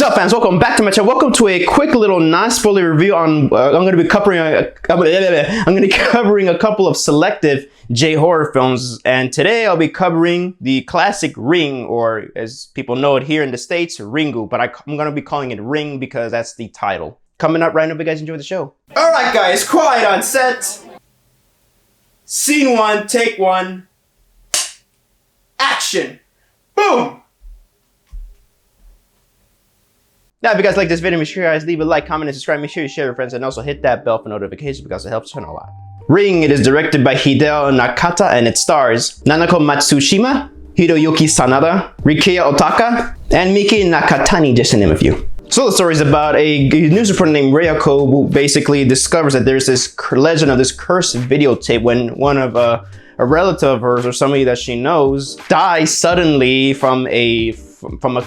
What's up, fans? Welcome back to my channel. Welcome to a quick little non-spoiler review on. I'm going to be covering a couple of selective J horror films, and today I'll be covering the classic Ring, or as people know it here in the States, Ringu. But I'm going to be calling it Ring because that's the title. Coming up right now, if you guys enjoy the show. All right, guys, quiet on set. Scene one, take one. Action. Boom. Now, if you guys like this video, make sure you guys leave a like, comment, and subscribe. Make sure you share with your friends, and also hit that bell for notifications because it helps channel a lot. Ring, it is directed by Hideo Nakata, and it stars Nanako Matsushima, Hiroyuki Sanada, Rikiya Otaka, and Miki Nakatani, just to name a few. So the story is about a news reporter named Ryoko who basically discovers that there's this legend of this cursed videotape when one of a relative of hers or somebody that she knows dies suddenly from a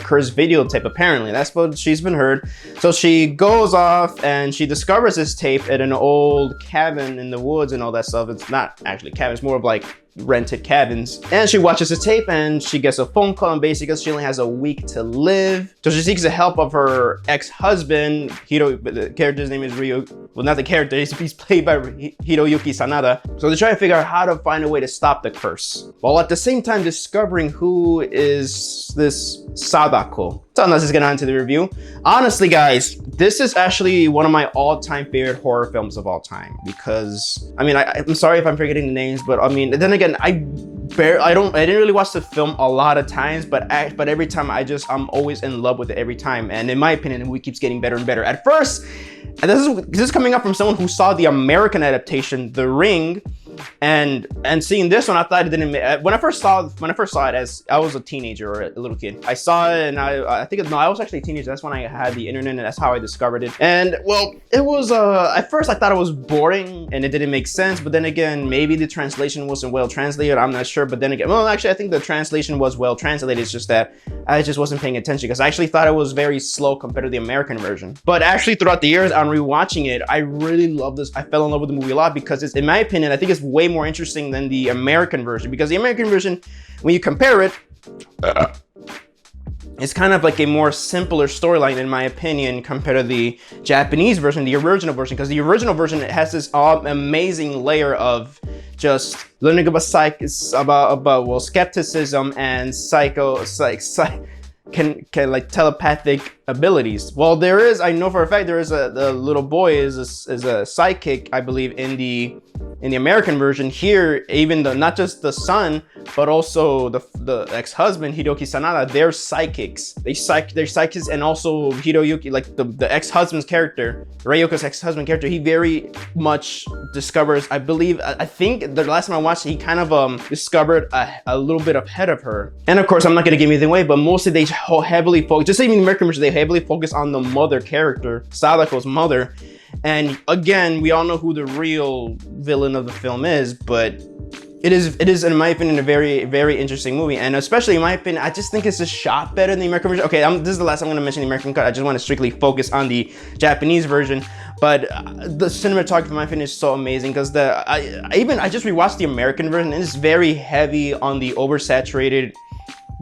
cursed videotape. Apparently that's what she's been heard. So she goes off and she discovers this tape at an old cabin in the woods and all that stuff. It's not actually cabin, it's more of like rented cabins, and she watches the tape and she gets a phone call, and basically she only has a week to live, so she seeks the help of her ex-husband the character's name is Ryo. Well, not the character, he's played by Hiroyuki Sanada. So they try to figure out how to find a way to stop the curse, while at the same time discovering who is this Sadako. So let's just get on to the review. Honestly, guys, this is actually one of my all-time favorite horror films of all time, because I mean, I'm sorry if I'm forgetting the names, but I mean, then again, I didn't really watch the film a lot of times, but every time I'm always in love with it every time. And in my opinion, the movie keeps getting better and better. At first, and this is coming up from someone who saw the American adaptation, The Ring, and seeing this one, I thought it didn't make, when I first saw it, as I was a teenager or a little kid, I saw it, and I was actually a teenager. That's when I had the internet, and that's how I discovered it. And well, it was at first I thought it was boring and it didn't make sense, but then again, maybe the translation wasn't well translated, I'm not sure. But then again, well, actually I think the translation was well translated. It's just that I just wasn't paying attention, because I actually thought it was very slow compared to the American version. But actually throughout the years on rewatching it, I really love this. I fell in love with the movie a lot, because it's, in my opinion, I think it's way more interesting than the American version, because the American version, when you compare it, it's kind of like a more simpler storyline, in my opinion, compared to the Japanese version, the original version, because the original version, it has this amazing layer of just learning about skepticism and like telepathic abilities. Well, there is, I know for a fact, there is the little boy is a psychic, I believe, in the American version. Here, even though not just the son, but also the ex-husband Hiroyuki Sanada, they're psychics. They're psychics, and also Hiroyuki, like the ex-husband's character, Ryoko's ex-husband character, he very much discovers, I believe, I think the last time I watched it, he kind of discovered a little bit ahead of her. And of course, I'm not gonna give anything away, but mostly they heavily focus, just even the American version, they heavily focus on the mother character, Sadako's mother. And again, we all know who the real villain of the film is, but it is in my opinion a very, very interesting movie. And especially in my opinion, I just think it's just shot better than the American version. Okay, this is the last time I'm going to mention the American cut. I just want to strictly focus on the Japanese version. But the cinematography, in my opinion, is so amazing, because I just rewatched the American version, and it's very heavy on the oversaturated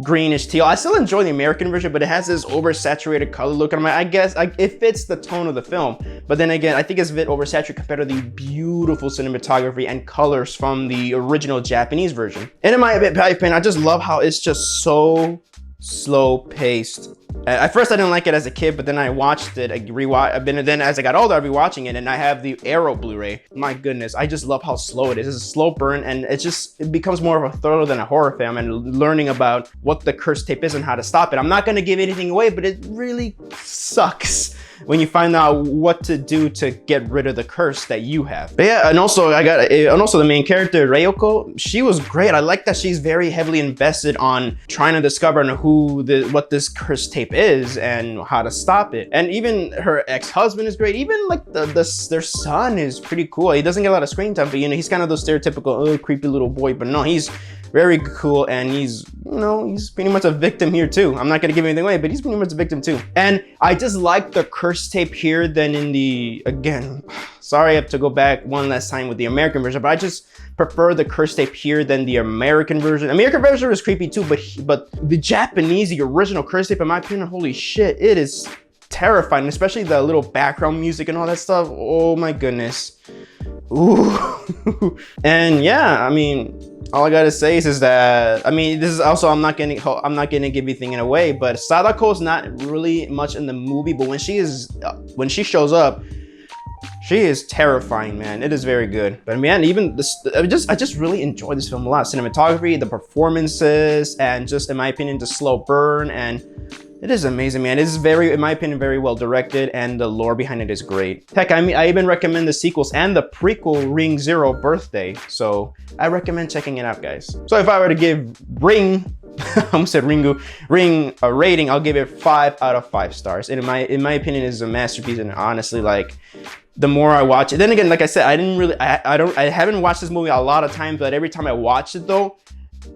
greenish teal. I still enjoy the American version, but it has this oversaturated color look, and I guess it fits the tone of the film. But then again, I think it's a bit oversaturated compared to the beautiful cinematography and colors from the original Japanese version. And in my opinion, I just love how it's just so slow paced. At first I didn't like it as a kid, but then I watched it, then as I got older, I'm rewatching it, and I have the Arrow Blu-ray. My goodness, I just love how slow it is. It's a slow burn, and it becomes more of a thriller than a horror film, and learning about what the cursed tape is and how to stop it. I'm not gonna give anything away, but it really sucks when you find out what to do to get rid of the curse that you have. But yeah, and also the main character, Ryoko, she was great. I like that she's very heavily invested on trying to discover what this cursed tape is and how to stop it. And even her ex-husband is great. Even like their son is pretty cool. He doesn't get a lot of screen time, but you know, he's kind of those stereotypical creepy little boy, but no, he's very cool, and he's pretty much a victim here too. I'm not gonna give anything away, but he's pretty much a victim too. And I just like the curse tape here than in the, again, sorry I have to go back one last time with the American version, but I just prefer the curse tape here than the American version. American version was creepy too, but the Japanese, the original curse tape, in my opinion, holy shit, it is terrifying, especially the little background music and all that stuff. Oh my goodness. Ooh. And yeah, I mean, all I gotta say is that, I mean, this is also, I'm not gonna give anything away, but Sadako's not really much in the movie, but when she shows up, she is terrifying, man. It is very good. But man, even this, I just really enjoyed this film a lot. Cinematography, the performances, and just, in my opinion, the slow burn, and it is amazing, man. It is very, in my opinion, very well directed, and the lore behind it is great. Heck, I mean, I even recommend the sequels and the prequel Ring Zero Birthday. So I recommend checking it out, guys. So if I were to give Ring, I almost said Ring a rating, I'll give it 5 out of 5 stars. And in my opinion, it is a masterpiece. And honestly, like, the more I watch it, then again, like I said, I haven't watched this movie a lot of times, but every time I watch it though,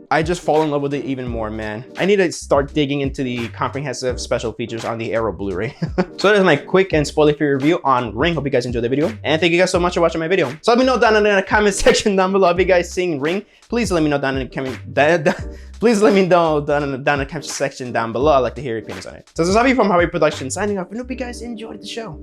I just fall in love with it even more, man. I need to start digging into the comprehensive special features on the Arrow Blu-ray. So that is my quick and spoiler-free review on Ring. Hope you guys enjoyed the video, and thank you guys so much for watching my video. So let me know down in the comment section down below if you guys seen Ring. Please let me know down in the comment. Please let me know down in the comment section down below. I'd like to hear your opinions on it. So this is Javi from Javi Productions signing off, and hope you guys enjoyed the show.